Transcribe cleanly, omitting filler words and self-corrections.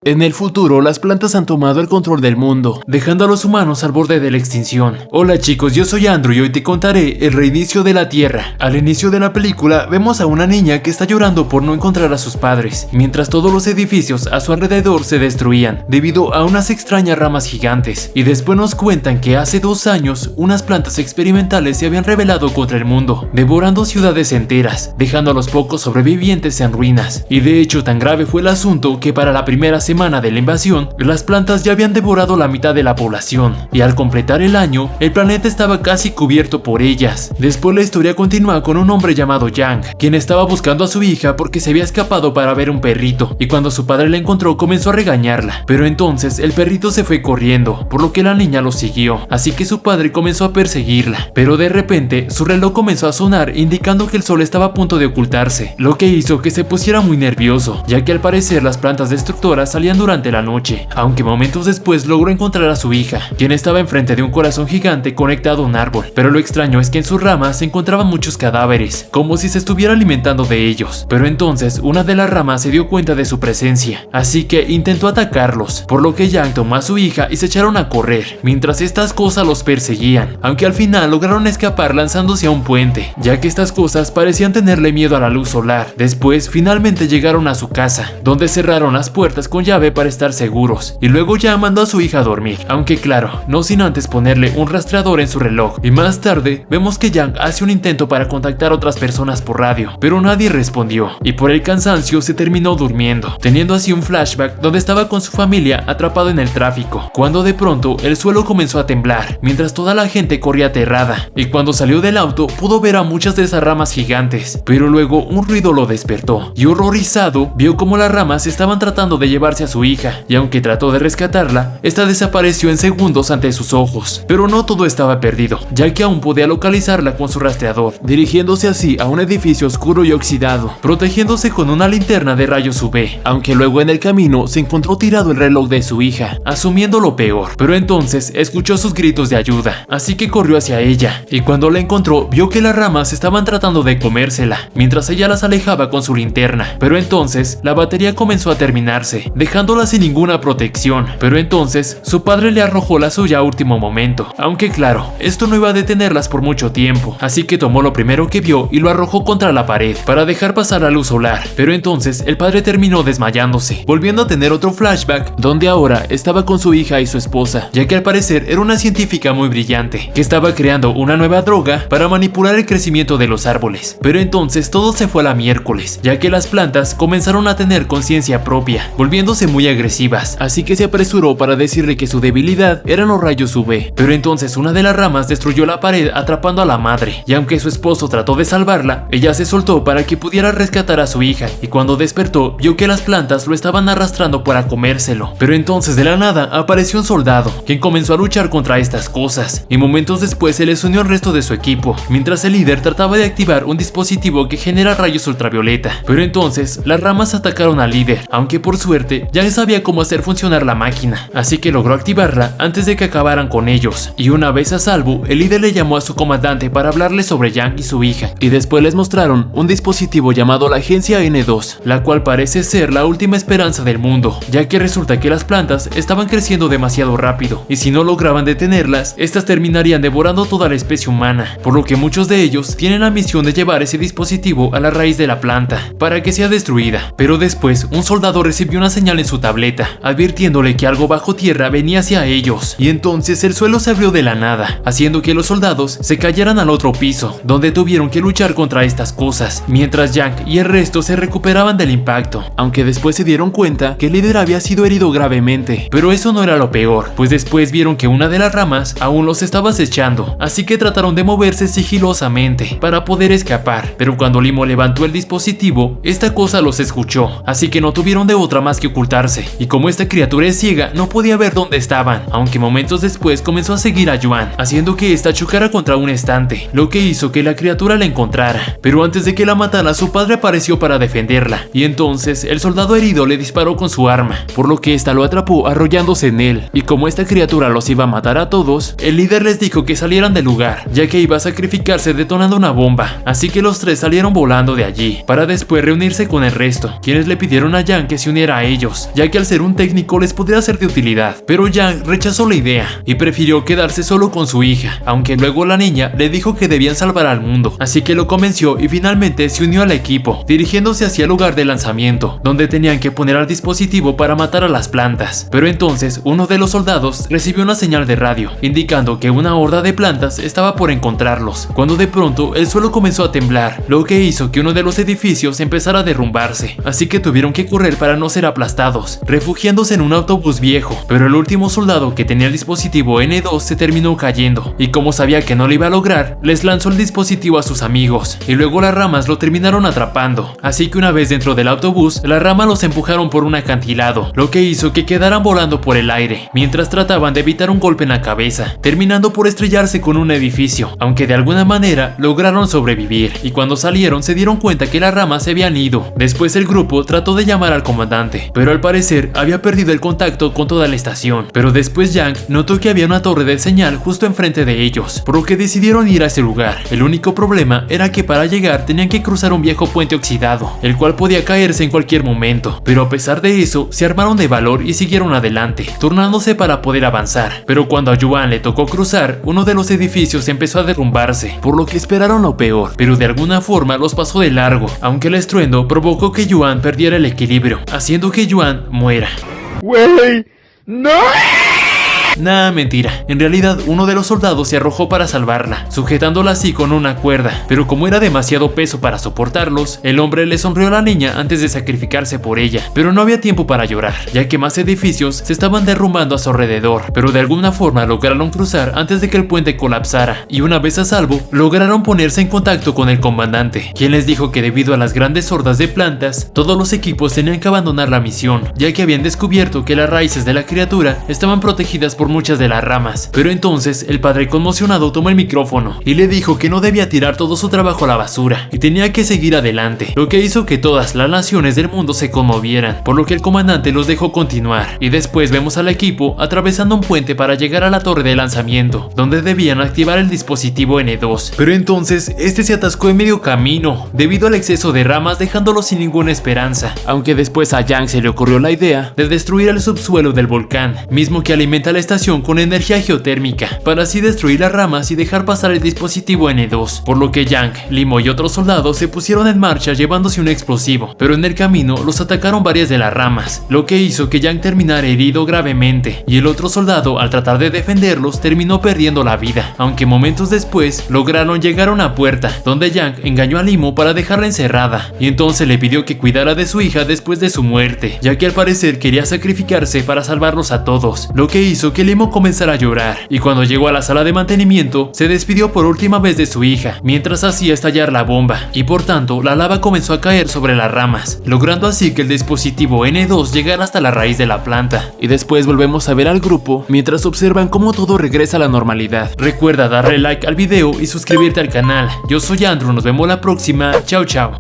En el futuro, las plantas han tomado el control del mundo, dejando a los humanos al borde de la extinción. Hola chicos, yo soy Andrew y hoy te contaré el reinicio de la Tierra. Al inicio de la película, vemos a una niña que está llorando por no encontrar a sus padres, mientras todos los edificios a su alrededor se destruían, debido a unas extrañas ramas gigantes. Y después nos cuentan que hace 2 años, unas plantas experimentales se habían rebelado contra el mundo, devorando ciudades enteras, dejando a los pocos sobrevivientes en ruinas. Y de hecho, tan grave fue el asunto que para la primera semana de la invasión, las plantas ya habían devorado la mitad de la población, y al completar el año, el planeta estaba casi cubierto por ellas. Después la historia continúa con un hombre llamado Yang, quien estaba buscando a su hija porque se había escapado para ver un perrito, y cuando su padre la encontró comenzó a regañarla, pero entonces el perrito se fue corriendo, por lo que la niña lo siguió, así que su padre comenzó a perseguirla, pero de repente su reloj comenzó a sonar indicando que el sol estaba a punto de ocultarse, lo que hizo que se pusiera muy nervioso, ya que al parecer las plantas destructoras salían durante la noche, aunque momentos después logró encontrar a su hija, quien estaba enfrente de un corazón gigante conectado a un árbol, pero lo extraño es que en sus ramas se encontraban muchos cadáveres, como si se estuviera alimentando de ellos, pero entonces una de las ramas se dio cuenta de su presencia, así que intentó atacarlos, por lo que Yang tomó a su hija y se echaron a correr, mientras estas cosas los perseguían, aunque al final lograron escapar lanzándose a un puente, ya que estas cosas parecían tenerle miedo a la luz solar. Después finalmente llegaron a su casa, donde cerraron las puertas con llave para estar seguros, y luego ya mandó a su hija a dormir, aunque claro, no sin antes ponerle un rastreador en su reloj. Y más tarde vemos que Yang hace un intento para contactar a otras personas por radio, pero nadie respondió, y por el cansancio se terminó durmiendo, teniendo así un flashback donde estaba con su familia atrapado en el tráfico, cuando de pronto el suelo comenzó a temblar, mientras toda la gente corría aterrada, y cuando salió del auto pudo ver a muchas de esas ramas gigantes, pero luego un ruido lo despertó, y horrorizado vio como las ramas estaban tratando de llevarse a su hija, y aunque trató de rescatarla, esta desapareció en segundos ante sus ojos. Pero no todo estaba perdido, ya que aún podía localizarla con su rastreador, dirigiéndose así a un edificio oscuro y oxidado, protegiéndose con una linterna de rayos UV, aunque luego en el camino se encontró tirado el reloj de su hija, asumiendo lo peor, pero entonces escuchó sus gritos de ayuda, así que corrió hacia ella, y cuando la encontró vio que las ramas estaban tratando de comérsela, mientras ella las alejaba con su linterna, pero entonces la batería comenzó a terminarse, dejándola sin ninguna protección, pero entonces su padre le arrojó la suya a último momento, aunque claro, esto no iba a detenerlas por mucho tiempo, así que tomó lo primero que vio y lo arrojó contra la pared para dejar pasar la luz solar, pero entonces el padre terminó desmayándose, volviendo a tener otro flashback donde ahora estaba con su hija y su esposa, ya que al parecer era una científica muy brillante, que estaba creando una nueva droga para manipular el crecimiento de los árboles, pero entonces todo se fue a la miércoles, ya que las plantas comenzaron a tener conciencia propia, volviéndose muy agresivas, así que se apresuró para decirle que su debilidad eran los rayos UV, pero entonces una de las ramas destruyó la pared atrapando a la madre, y aunque su esposo trató de salvarla, ella se soltó para que pudiera rescatar a su hija, y cuando despertó vio que las plantas lo estaban arrastrando para comérselo, pero entonces de la nada apareció un soldado, quien comenzó a luchar contra estas cosas, y momentos después se les unió el resto de su equipo, mientras el líder trataba de activar un dispositivo que genera rayos ultravioleta, pero entonces las ramas atacaron al líder, aunque por suerte ya sabía cómo hacer funcionar la máquina, así que logró activarla antes de que acabaran con ellos, y una vez a salvo, el líder le llamó a su comandante para hablarle sobre Yang y su hija, y después les mostraron un dispositivo llamado la Agencia N2, la cual parece ser la última esperanza del mundo, ya que resulta que las plantas estaban creciendo demasiado rápido, y si no lograban detenerlas, estas terminarían devorando toda la especie humana, por lo que muchos de ellos tienen la misión de llevar ese dispositivo a la raíz de la planta, para que sea destruida, pero después un soldado recibió una señal en su tableta, advirtiéndole que algo bajo tierra venía hacia ellos, y entonces el suelo se abrió de la nada, haciendo que los soldados se cayeran al otro piso, donde tuvieron que luchar contra estas cosas, mientras Yang y el resto se recuperaban del impacto, aunque después se dieron cuenta que el líder había sido herido gravemente, pero eso no era lo peor, pues después vieron que una de las ramas aún los estaba acechando, así que trataron de moverse sigilosamente para poder escapar, pero cuando Limo levantó el dispositivo, esta cosa los escuchó, así que no tuvieron de otra más que ocultarse, y como esta criatura es ciega, no podía ver dónde estaban, aunque momentos después comenzó a seguir a Yuan, haciendo que esta chocara contra un estante, lo que hizo que la criatura la encontrara, pero antes de que la matara, su padre apareció para defenderla, y entonces el soldado herido le disparó con su arma, por lo que esta lo atrapó arrollándose en él, y como esta criatura los iba a matar a todos, el líder les dijo que salieran del lugar, ya que iba a sacrificarse detonando una bomba, así que los tres salieron volando de allí, para después reunirse con el resto, quienes le pidieron a Yang que se uniera a ellos, ellos, ya que al ser un técnico les podría ser de utilidad. Pero Yang rechazó la idea y prefirió quedarse solo con su hija, aunque luego la niña le dijo que debían salvar al mundo, así que lo convenció y finalmente se unió al equipo, dirigiéndose hacia el lugar de lanzamiento, donde tenían que poner al dispositivo para matar a las plantas. Pero entonces uno de los soldados recibió una señal de radio, indicando que una horda de plantas estaba por encontrarlos, cuando de pronto el suelo comenzó a temblar, lo que hizo que uno de los edificios empezara a derrumbarse, así que tuvieron que correr para no ser aplastados, refugiándose en un autobús viejo. Pero el último soldado que tenía el dispositivo N2 se terminó cayendo, y como sabía que no lo iba a lograr, les lanzó el dispositivo a sus amigos, y luego las ramas lo terminaron atrapando, así que una vez dentro del autobús, las ramas los empujaron por un acantilado, lo que hizo que quedaran volando por el aire, mientras trataban de evitar un golpe en la cabeza, terminando por estrellarse con un edificio, aunque de alguna manera lograron sobrevivir, y cuando salieron se dieron cuenta que las ramas se habían ido. Después el grupo trató de llamar al comandante, pero al parecer había perdido el contacto con toda la estación. Pero después Yang notó que había una torre de señal justo enfrente de ellos, por lo que decidieron ir a ese lugar. El único problema era que para llegar tenían que cruzar un viejo puente oxidado, el cual podía caerse en cualquier momento, pero a pesar de eso se armaron de valor y siguieron adelante, turnándose para poder avanzar. Pero cuando a Yuan le tocó cruzar, uno de los edificios empezó a derrumbarse, por lo que esperaron lo peor, pero de alguna forma los pasó de largo, aunque el estruendo provocó que Yuan perdiera el equilibrio, haciendo que Yuan muera. ¡Wey! ¡No! Nah, mentira. En realidad, uno de los soldados se arrojó para salvarla, sujetándola así con una cuerda, pero como era demasiado peso para soportarlos, el hombre le sonrió a la niña antes de sacrificarse por ella. Pero no había tiempo para llorar, ya que más edificios se estaban derrumbando a su alrededor, pero de alguna forma lograron cruzar antes de que el puente colapsara, y una vez a salvo, lograron ponerse en contacto con el comandante, quien les dijo que debido a las grandes hordas de plantas, todos los equipos tenían que abandonar la misión, ya que habían descubierto que las raíces de la criatura estaban protegidas por muchas de las ramas. Pero entonces el padre conmocionado tomó el micrófono y le dijo que no debía tirar todo su trabajo a la basura y tenía que seguir adelante, lo que hizo que todas las naciones del mundo se conmovieran, por lo que el comandante los dejó continuar. Y después vemos al equipo atravesando un puente para llegar a la torre de lanzamiento, donde debían activar el dispositivo N2. Pero entonces este se atascó en medio camino debido al exceso de ramas, dejándolo sin ninguna esperanza, aunque después a Yang se le ocurrió la idea de destruir el subsuelo del volcán, mismo que alimenta la estación con energía geotérmica, para así destruir las ramas y dejar pasar el dispositivo N2, por lo que Yang, Limo y otros soldados se pusieron en marcha llevándose un explosivo, pero en el camino los atacaron varias de las ramas, lo que hizo que Yang terminara herido gravemente, y el otro soldado al tratar de defenderlos terminó perdiendo la vida, aunque momentos después lograron llegar a una puerta, donde Yang engañó a Limo para dejarla encerrada, y entonces le pidió que cuidara de su hija después de su muerte, ya que al parecer quería sacrificarse para salvarlos a todos, lo que hizo que Limo comenzara a llorar, y cuando llegó a la sala de mantenimiento se despidió por última vez de su hija, mientras hacía estallar la bomba, y por tanto la lava comenzó a caer sobre las ramas, logrando así que el dispositivo N2 llegara hasta la raíz de la planta. Y después volvemos a ver al grupo mientras observan cómo todo regresa a la normalidad. Recuerda darle like al video y suscribirte al canal. Yo soy Andrew, nos vemos la próxima, chao chao.